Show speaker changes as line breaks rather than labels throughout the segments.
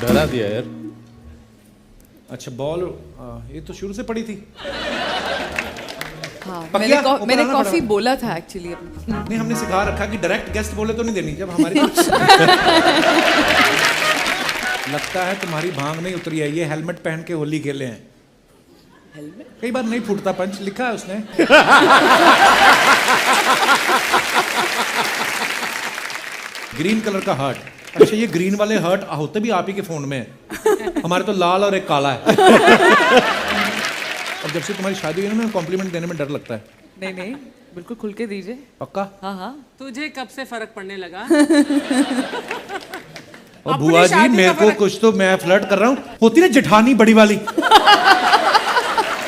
डरा दिया यार।
अच्छा बॉल ये तो शुरू से पड़ी थी।
हाँ,
पकिया,
मैंने
ऊपर आना
कॉफी
पड़ा।
बोला था एक्चुअली।
नहीं हमने सिखा रखा कि डायरेक्ट गेस्ट बोले तो नहीं देनी जब हमारी लगता है तुम्हारी भांग नहीं उतरी है, ये हेलमेट पहन के होली खेले हैं।
हेलमेट
कई बार नहीं फूटता पंच, लिखा है उसने। ग्रीन कलर का हर्ट। अच्छा ये ग्रीन वाले हर्ट होते भी आप ही के फोन में है, हमारे तो लाल और एक काला है। और जब से तुम्हारी शादी हुई ना, कॉम्प्लीमेंट देने में डर लगता है।
नहीं, बिल्कुल खुल के दीजिए।
पक्का?
हाँ।
तुझे कब से फर्क पड़ने लगा?
और बुआ जी मेरे को कुछ तो मैं फ्लर्ट कर रहा हूँ, होती ना जेठानी बड़ी वाली।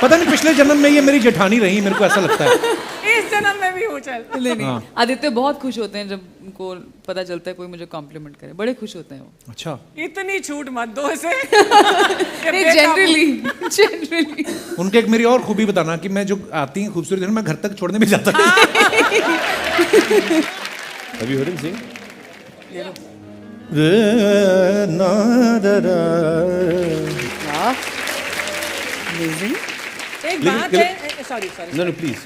पता नहीं पिछले जन्म में ये मेरी जेठानी रही, मेरे को ऐसा लगता है।
इस जन्म में भी हूँ चल।
नहीं। आदित्य बहुत खुश होते हैं जब उनको पता चलता है कोई मुझे कॉम्प्लीमेंट करे, बड़े खुश होते हैं वो।
अच्छा
इतनी छूट मत दो इसे।
जनरली
उनके एक मेरी और खूबी बताना कि मैं जो आती हैं खूबसूरत मैं घर तक छोड़ने भी जाता हूँ।
अभी हो सिंह
एक बात है, sorry
no please.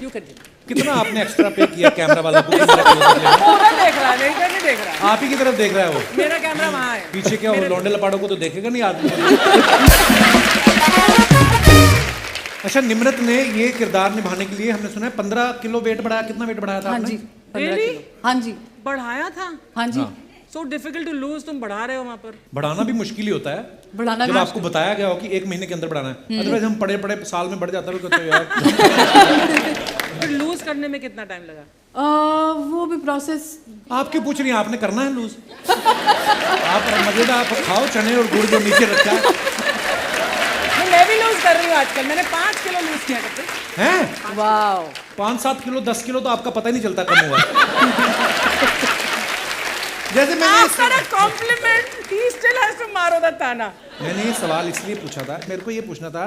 You can.
कितना आपने एक्स्ट्रा पे किया कैमरा वाला को?
पूरा देख रहा है, नहीं देख रहा।
आप ही की तरफ देख रहा है वो।
मेरा कैमरा वहाँ है।
पीछे क्या वो लौंडे लपाड़ों को तो देखेगा नहीं आदमी। अच्छा निम्रत ने ये किरदार निभाने के लिए हमने सुना है 15 किलो वेट बढ़ाया। कितना वेट बढ़ाया था
हाँ
आपने?
जी 15
Really?
किलो। हाँ जी
बढ़ाया था?
हाँ जी।
सो डिफिकल्ट टू लूज, तुम बढ़ा रहे हो वहाँ पर।
बढ़ाना भी मुश्किल ही होता है
बढ़ाना
जब
भी
आपको बताया गया हो कि 1 महीने के अंदर बढ़ाना है। अदरवाइज हम पड़े पड़े साल में बढ़ जाता है, कहते हैं यार।
फिर लूज करने में कितना टाइम लगा?
वो भी प्रोसेस।
आप क्यों पूछ रही हैं? आपने करना है लूज। आप मजेदार आप खाओ चने और गुड़ जो नीचे रखा है।
मैं भी लूज कर रही हूँ आजकल। मैंने 5 किलो लूज किया करते
हैं।
वाओ
5-7 किलो 10 किलो तो आपका पता ही नहीं चलता कम हुआ। जैसे मैंने
compliment he still has to मारो द ताना।
मैंने ये सवाल इसलिए पूछा था, मेरे को ये पूछना था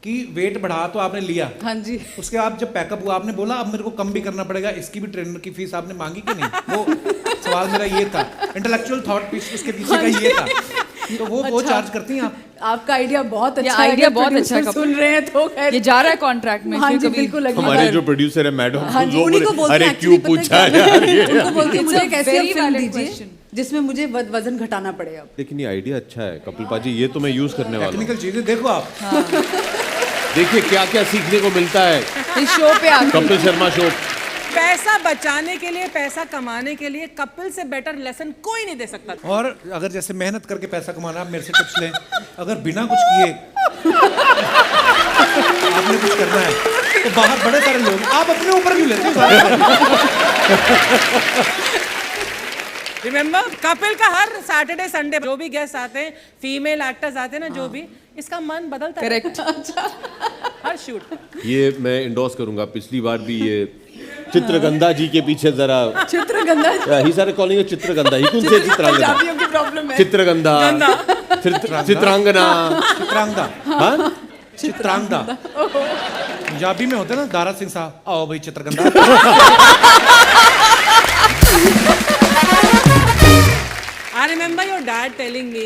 कि वेट बढ़ा तो आपने लिया,
हाँ जी।
उसके बाद जब पैकअप हुआ आपने बोला अब मेरे को कम भी करना पड़ेगा, इसकी भी ट्रेनर की फीस आपने मांगी कि नहीं? वो सवाल मेरा ये था, इंटेलेक्चुअल थॉट पीस उसके पीछे का ये था। तो वो चार्ज करती हैं आप?
आपका आइडिया बहुत अच्छा है। आइडिया बहुत अच्छा है। सुन रहे हैं तो ये जा रहा है कॉन्ट्रैक्ट में। हाँ जी बिल्कुल।
हमारे जो प्रोड्यूसर है मैडम,
हाँ जी उन्हीं को बोलते
अरे
हैं
क्यों पूछा यार ये?
उनको बोलते हैं मुझे एक ऐसी फिल्म दीजिए जिसमें मुझे वजन घटाना पड़े। अब
लेकिन ये आइडिया अच्छा है कपिल पाजी, ये तो मैं यूज करने वाला हूँ।
टेक्निकल चीजें देखो आप।
देखिए क्या क्या सीखने को मिलता है
इस शो पे आके।
कपिल शर्मा शो।
पैसा बचाने के लिए, पैसा कमाने के लिए कपिल से बेटर लेसन कोई नहीं दे सकता।
और अगर जैसे मेहनत करके पैसा कमाना, आप मेरे से टिप्स लें। अगर बिना कुछ किए आपने कुछ करना है तो बाहर बड़े सारे लोग, आप अपने ऊपर क्यों लेते हो?
रिमेम्बर कपिल का हर सैटरडे संडे जो भी गेस्ट आते हैं, फीमेल एक्टर्स आते हैं ना, जो भी, इसका मन बदलता है।
करेक्ट।
हर शूट
ये मैं इंडोर्स करूंगा। पिछली बार भी ये चित्रगंधा जी के पीछे जरा
चित्रगंधा
ही सारे कॉलिंग चित्रगंधा ही कौन से चित्रांगना
पंजाबियों की प्रॉब्लम है।
चित्रगंधा चित्रांगना
चित्रांगदा।
हाँ
चित्रांगदा पंजाबी में होते ना दारा सिंह साहब, आओ भाई Chitragandha.
I remember your dad telling me,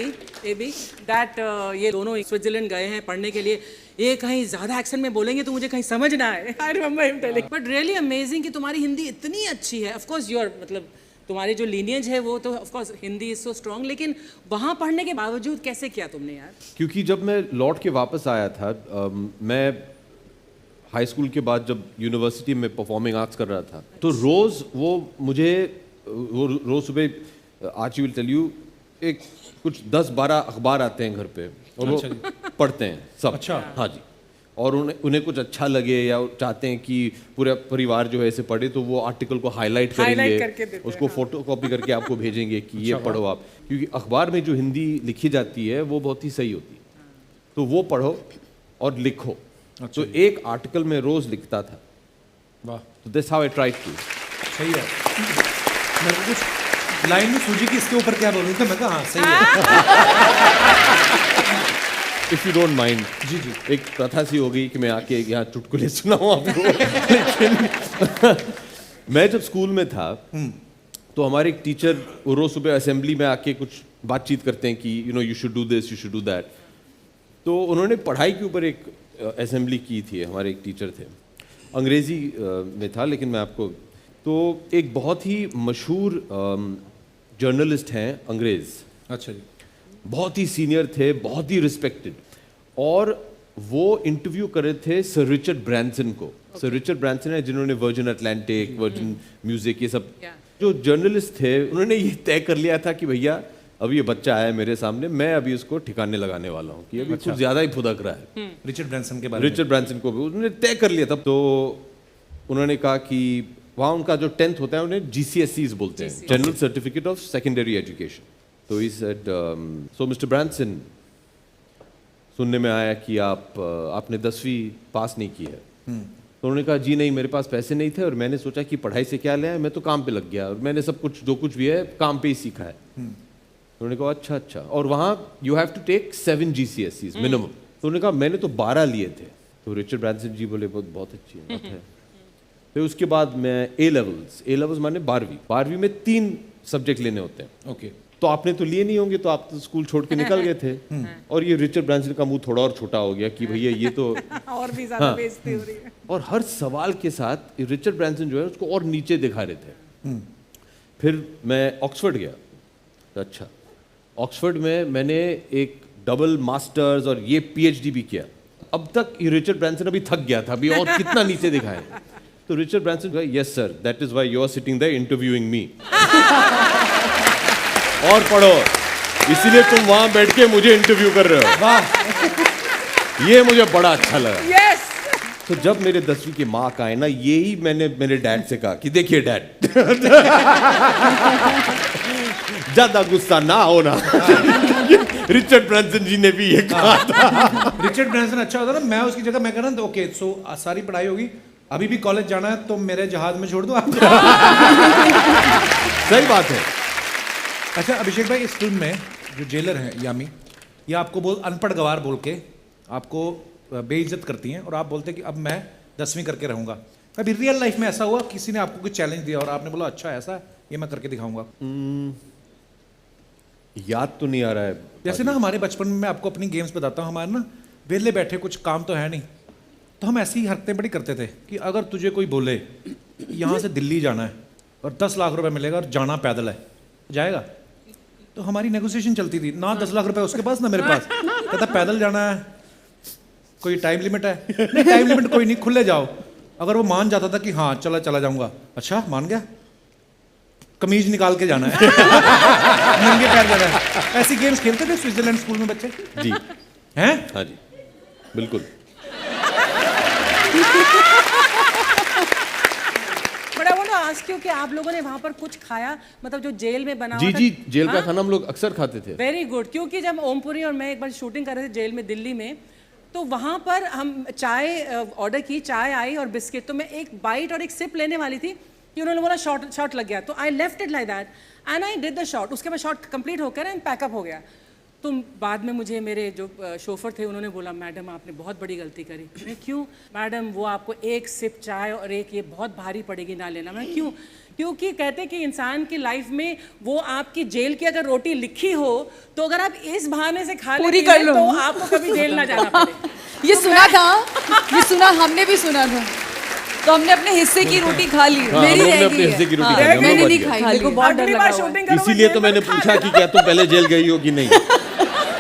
Abhi, that ये दोनों स्विट्जरलैंड गए हैं पढ़ने के लिए। ये कहीं ज्यादा एक्सेंट में बोलेंगे तो मुझे कहीं समझ ना आए। I remember him telling. But really amazing कि तुम्हारी हिंदी इतनी अच्छी है। Of course your मतलब तुम्हारी जो lineage है वो तो of course Hindi is so strong, लेकिन वहाँ पढ़ने के बावजूद कैसे किया तुमने यार?
क्योंकि जब मैं लौट के वापस आया था, मैं हाई स्कूल के बाद जब यूनिवर्सिटी में परफॉर्मिंग आर्ट्स कर रहा था, तो रोज़ वो रोज़ सुबह आज विल टेल यू एक कुछ 10-12 अखबार आते हैं घर पे और वो पढ़ते हैं सब।
अच्छा।
हाँ जी। और उन्हें कुछ अच्छा लगे या चाहते हैं कि पूरा परिवार जो है इसे पढ़े, तो वो आर्टिकल को हाईलाइट करेंगे, उसको फोटो कॉपी करके आपको भेजेंगे कि ये पढ़ो आप, क्योंकि अखबार में जो हिंदी लिखी जाती है वो बहुत ही सही होती है, तो वो पढ़ो और लिखो। तो एक आर्टिकल में रोज लिखता था।
वाह।
तो that's how I tried to.
सही है। मेरे को कुछ लाइन में सूझी कि इसके ऊपर क्या बोलूं, तो मैं कहा हाँ सही है।
If you don't mind.
जी जी।
एक प्रथा सी हो गई कि मैं आके यहाँ चुटकुले सुनाऊं आपको। लेकिन मैं जब स्कूल में था तो हमारे एक टीचर रोज सुबह असेंबली में आके कुछ बातचीत करते हैं कि you should do this, you should do that. तो उन्होंने पढ़ाई के ऊपर एक असेंबली की थी, हमारे एक टीचर थे, अंग्रेज़ी में था, लेकिन मैं आपको तो एक बहुत ही मशहूर जर्नलिस्ट हैं अंग्रेज़,
अच्छा जी,
बहुत ही सीनियर थे, बहुत ही रिस्पेक्टेड, और वो इंटरव्यू कर रहे थे सर रिचर्ड ब्रैंसन को। सर रिचर्ड ब्रैंसन है जिन्होंने वर्जिन अटलांटिक, वर्जिन म्यूजिक, ये सब जो जर्नलिस्ट थे, उन्होंने ये तय कर लिया था कि भैया अब ये बच्चा आया मेरे सामने, मैं अभी इसको ठिकाने लगाने वाला हूँ कि अभी कुछ ज़्यादा ही फुदक रहा है।
रिचर्ड ब्रैंसन के बारे में,
रिचर्ड ब्रैंसन को भी उन्होंने तय कर लिया था। तो उन्होंने कहा कि वहाँ उनका जो 10th होता है उन्हें GCSEs बोलते हैं, general certificate of secondary education. तो he said, so mister Branson, सुनने में आया कि आपने 10वीं पास नहीं की है। तो उन्होंने कहा जी नहीं, मेरे पास पैसे नहीं थे और मैंने सोचा कि पढ़ाई से क्या ले आए, मैं तो काम पे लग गया और मैंने सब कुछ जो कुछ भी है काम पे ही सीखा है। उन्होंने कहा अच्छा, और वहाँ you have to take 7 GCSEs minimum. तो उन्होंने कहा मैंने तो 12 लिए थे। तो रिचर्ड ब्रैंसन जी बोले बहुत अच्छी बात है। फिर उसके बाद मैं ए लेवल्स माने 12वीं में 3 सब्जेक्ट लेने होते हैं।
ओके,
तो आपने तो लिए नहीं होंगे, तो आप तो स्कूल छोड़ के निकल गए थे। और ये रिचर्ड ब्रैंसन का मुंह थोड़ा और छोटा हो गया कि भैया ये तो
और भी ज्यादा बेइज्जती हो रही है।
और हर सवाल के साथ रिचर्ड ब्रैंसन जो है उसको और नीचे दिखा रहे थे। फिर मैं ऑक्सफोर्ड गया। तो अच्छा, ऑक्सफोर्ड में मैंने एक डबल मास्टर्स और ये PhD भी किया। अब तक ये रिचर्ड ब्रैंसन अभी थक गया था, अभी और कितना नीचे दिखाए। तो रिचर्ड ब्रैंसन कहा yes sir, that is why you are sitting there interviewing me. और पढ़ो, इसीलिए तुम वहां बैठ के मुझे इंटरव्यू कर रहे हो। वाह, ये मुझे बड़ा अच्छा लगा।
यस।
तो जब मेरे 10वीं के मार्क आए ना, यही मैंने मेरे डैड से कहा कि देखिए डैड, ज्यादा गुस्सा ना होना। रिचर्ड ब्रैंसन जी ने भी ये कहा था।
रिचर्ड ब्रैंसन अच्छा होता ना, मैं उसकी जगह मैं कह रहा हूँ ओके, सो सारी पढ़ाई होगी, अभी भी कॉलेज जाना है तो मेरे जहाज में छोड़ दो आप।
सही बात है।
अच्छा अभिषेक भाई, इस फिल्म में जो जेलर हैं यामी, ये आपको अनपढ़ गवार बोल के आपको बेइज्जत करती हैं और आप बोलते हैं कि अब मैं 10वीं करके रहूंगा। कभी रियल लाइफ में ऐसा हुआ, किसी ने आपको कोई चैलेंज दिया और आपने बोला अच्छा ऐसा ये मैं करके दिखाऊंगा?
याद तो नहीं आ रहा है।
जैसे ना हमारे बचपन में, मैं आपको अपनी गेम्स बताता हूँ, हमारे ना वेले बैठे कुछ काम तो है नहीं, तो हम ऐसी हरकतें बड़ी करते थे कि अगर तुझे कोई बोले यहाँ से दिल्ली जाना है और 10 लाख रुपए मिलेगा और जाना पैदल है, जाएगा? तो हमारी नेगोशिएशन चलती थी, ना 10 लाख रुपए उसके पास ना मेरे पास। कहता पैदल जाना है, कोई टाइम लिमिट है? नहीं टाइम लिमिट कोई नहीं, खुले जाओ। अगर वो मान जाता था कि हाँ चला जाऊंगा, अच्छा मान गया, कमीज निकाल के जाना है, नंगे पैर जाना है। ऐसी गेम्स खेलते थे स्विट्जरलैंड स्कूल में बच्चे
जी।
हैं?
हाँ जी, बिल्कुल।
But I want to ask you कि आप लोगों ने वहाँ पर कुछ खाया, मतलब जो जेल में बना
जी
हुआ था?
जी, जेल का खाना हम लोग अक्सर खाते थे।
वेरी गुड, क्योंकि जब ओमपुरी और मैं एक बार शूटिंग कर रहे थे जेल में दिल्ली में, तो वहाँ पर हम चाय ऑर्डर की, चाय आई और बिस्किट, तो मैं एक बाइट और एक सिप लेने वाली थी कि उन्होंने बोला शॉट लग गया, तो I left it like that and I did the shot. उसके बाद शॉट कंप्लीट होकर एंड पैकअप हो गया। तो बाद में मुझे मेरे जो शोफर थे उन्होंने बोला मैडम आपने बहुत बड़ी गलती करी। मैं क्यों? मैडम वो आपको एक सिप चाय और एक ये बहुत भारी पड़ेगी ना लेना। मैं क्यों? क्योंकि कहते कि इंसान की लाइफ में वो आपकी जेल की अगर रोटी लिखी हो तो अगर आप इस बहाने से खा लेते हैं तो आपको कभी जेल ना जाना पड़े।
ये सुना था, ये सुना, हमने भी सुना था, तो हमने अपने हिस्से की रोटी खा ली। मेरी रह गई है, मैंने नहीं खाई, मेरे को बहुत डर लगा हुआ है।
इसीलिए तो मैंने पूछा कि क्या तुम पहले जेल गई हो कि नहीं।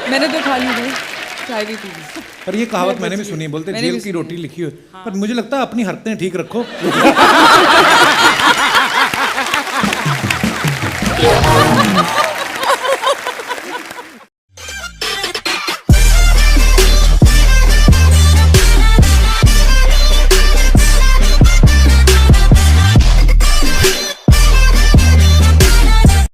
मैंने तो खा ली भाई, चाय भी पी ली।
पर ये कहावत मैंने भी सुनी, बोलते जेल की रोटी लिखी हो। पर मुझे लगता है अपनी हरकतें ठीक रखो।